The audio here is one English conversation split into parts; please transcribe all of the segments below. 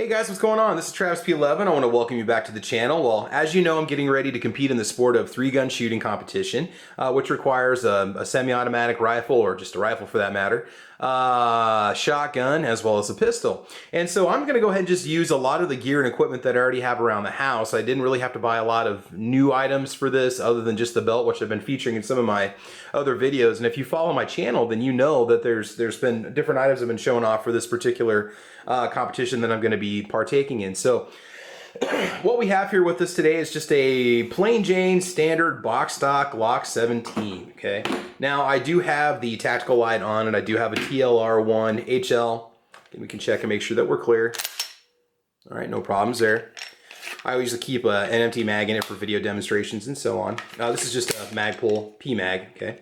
Hey guys, what's going on? This is Travis P11. I want to welcome you back to the channel. Well, as you know, I'm getting ready to compete in the sport of three-gun shooting competition, which requires a semi-automatic rifle, or just a rifle for that matter, shotgun, as well as a pistol. And so I'm going to go ahead and just use a lot of the gear and equipment that I already have around the house. I didn't really have to buy a lot of new items for this other than just the belt, which I've been featuring in some of my other videos. And if you follow my channel, then you know that there's been different items have been shown off for this particular competition that I'm going to be partaking in. So what we have here with us today is just a plain Jane standard box stock Glock 17. Okay, now I do have the tactical light on, and I do have a TLR1 HL. And we can check and make sure that we're clear. All right, no problems there. I usually keep an empty mag in it for video demonstrations and so on. This is just a Magpul P-Mag.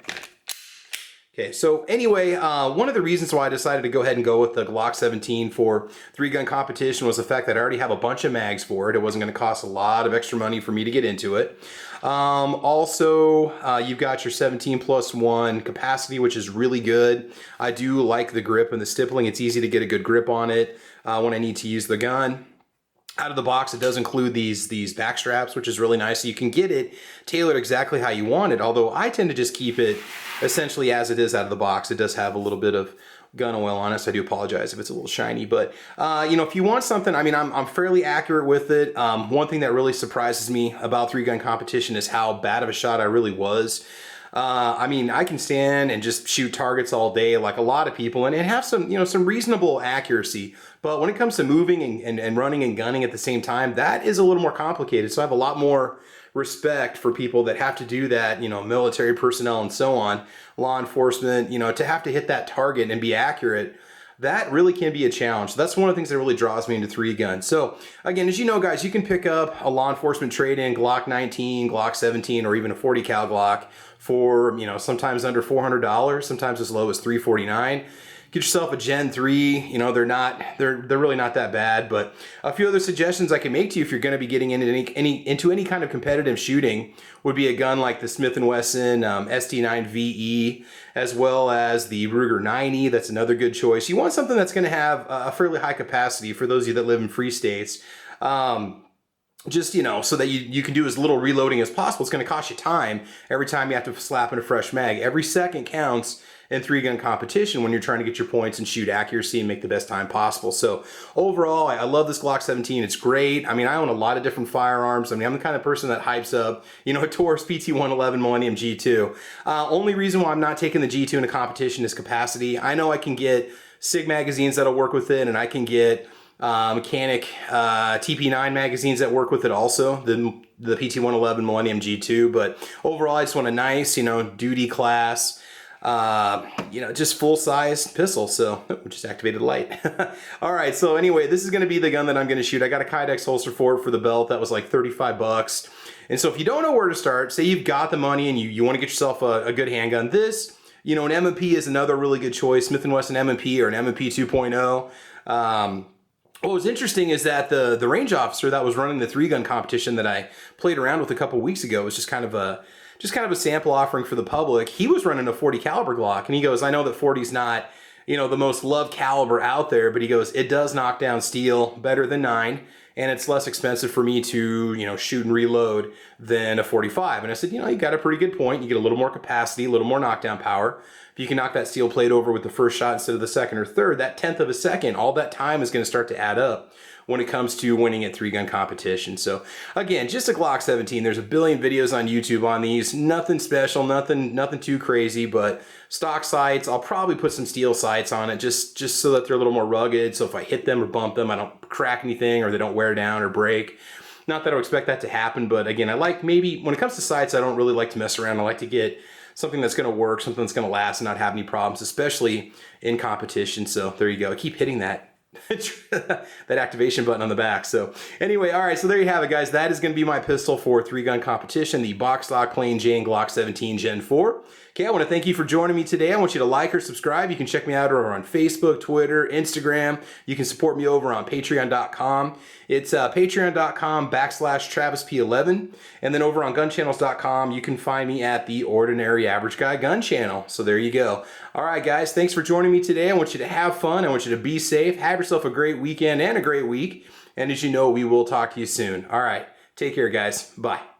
Okay, so anyway, one of the reasons why I decided to go ahead and go with the Glock 17 for three-gun competition was the fact that I already have a bunch of mags for it. It wasn't going to cost a lot of extra money for me to get into it. Also, you've got your 17+1 capacity, which is really good. I do like the grip and the stippling. It's easy to get a good grip on it when I need to use the gun. Out of the box, it does include these back straps, which is really nice. So you can get it tailored exactly how you want it, although I tend to just keep it essentially as it is out of the box. It does have a little bit of gun oil on it, so I do apologize if it's a little shiny. But you know, if you want something, I mean, I'm fairly accurate with it. One thing that really surprises me about three-gun competition is how bad of a shot I really was. I mean, I can stand and just shoot targets all day like a lot of people and have some, you know, some reasonable accuracy. But when it comes to moving and running and gunning at the same time, that is a little more complicated. So I have a lot more respect for people that have to do that, you know, military personnel and so on, law enforcement, you know, to have to hit that target and be accurate. That really can be a challenge. So that's one of the things that really draws me into three guns. So again, as you know, guys, you can pick up a law enforcement trade-in Glock 19, Glock 17, or even a 40 cal Glock for, you know, sometimes under $400, sometimes as low as $349. Get yourself a Gen.4, you know, they're really not that bad. But a few other suggestions I can make to you if you're going to be getting into any kind of competitive shooting would be a gun like the Smith & Wesson ST9VE, as well as the Ruger 90. That's another good choice. You want something that's going to have a fairly high capacity for those of you that live in free states. Just, you know, so that you can do as little reloading as possible. It's going to cost you time every time you have to slap in a fresh mag. Every second counts in three-gun competition when you're trying to get your points and shoot accuracy and make the best time possible. So overall, I love this Glock 17. It's great. I mean, I own a lot of different firearms. I mean, I'm the kind of person that hypes up, you know, a Taurus PT-111 Millennium G2. Only reason why I'm not taking the G2 in a competition is capacity. I know I can get SIG magazines that'll work with it, and I can get mechanic TP9 magazines that work with it also, the PT-111 Millennium G2. But overall, I just want a nice, you know, duty class, you know, just full-size pistol. So we just activated the light. All right, so anyway, this is going to be the gun that I'm going to shoot. I got a Kydex holster for it for the belt. That was like 35 bucks. And so if you don't know where to start, say you've got the money and you want to get yourself a good handgun, this, you know, an M&P is another really good choice. Smith & Wesson M&P or an M&P 2.0. What was interesting is that the range officer that was running the three-gun competition that I played around with a couple weeks ago was just kind of a sample offering for the public. He was running a 40 caliber Glock, and he goes, I know that 40's not, you know, the most loved caliber out there, but he goes, it does knock down steel better than 9, and it's less expensive for me to, you know, shoot and reload than a 45. And I said, you know, you got a pretty good point. You get a little more capacity, a little more knockdown power. If you can knock that steel plate over with the first shot instead of the second or third, that 1/10 of a second, all that time is going to start to add up when it comes to winning at three-gun competition. So again, just a Glock 17. There's a billion videos on YouTube on these. Nothing special, nothing too crazy, but stock sights. I'll probably put some steel sights on it just so that they're a little more rugged. So if I hit them or bump them, I don't crack anything or they don't wear down or break. Not that I would expect that to happen, but again, I like, maybe when it comes to sights, I don't really like to mess around. I like to get something that's going to work, something that's going to last and not have any problems, especially in competition. So there you go. I keep hitting that activation button on the back. So anyway, all right, so there you have it, guys. That is going to be my pistol for three-gun competition, the box stock plain Jane Glock 17 Gen 4. Okay, I want to thank you for joining me today. I want you to like or subscribe. You can check me out over on Facebook, Twitter, Instagram. You can support me over on patreon.com. It's patreon.com/TravisP11. And then over on gunchannels.com, you can find me at the Ordinary Average Guy Gun Channel. So there you go. All right, guys, thanks for joining me today. I want you to have fun. I want you to be safe. Have yourself a great weekend and a great week. And as you know, we will talk to you soon. All right. Take care, guys. Bye.